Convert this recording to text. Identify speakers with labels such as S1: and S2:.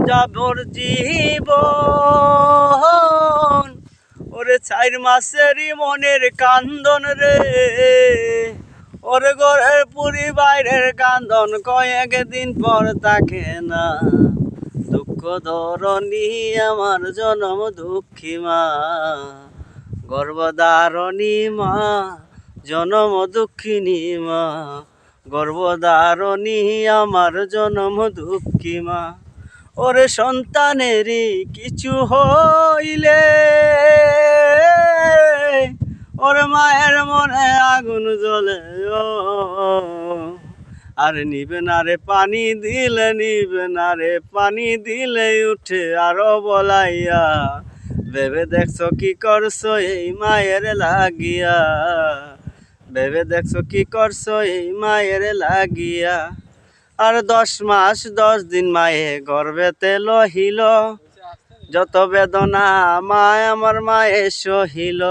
S1: যাবর জীবন ওরে 4 মাসেরই মনের কান্দন রে ওরে ঘরের পুরি বাইরের কান্দন কয়েকদিন পর থাকে না দুঃখ ধরণী আমার জনম দুঃখী মা গর্ভধারণী মা জনম দুঃখিনী মা গর্ভধারণী আমার জনম দুঃখী মা ওরে সন্তানেরই কিছু হইলে ওরে মায়ের মনে আগুন জ্বলে আর নিবে না রে পানি দিলে উঠে আরো বলাইয়া ভেবে দেখছো কি করছো এই মায়ের লাগিয়া ভেবে দেখছো কি করছো এই মায়ের লাগিয়া আর 10 মাস 10 দিন মায়ে গর্ভেতে লহিল যত বেদনা মায় আমার মায়ে সহিল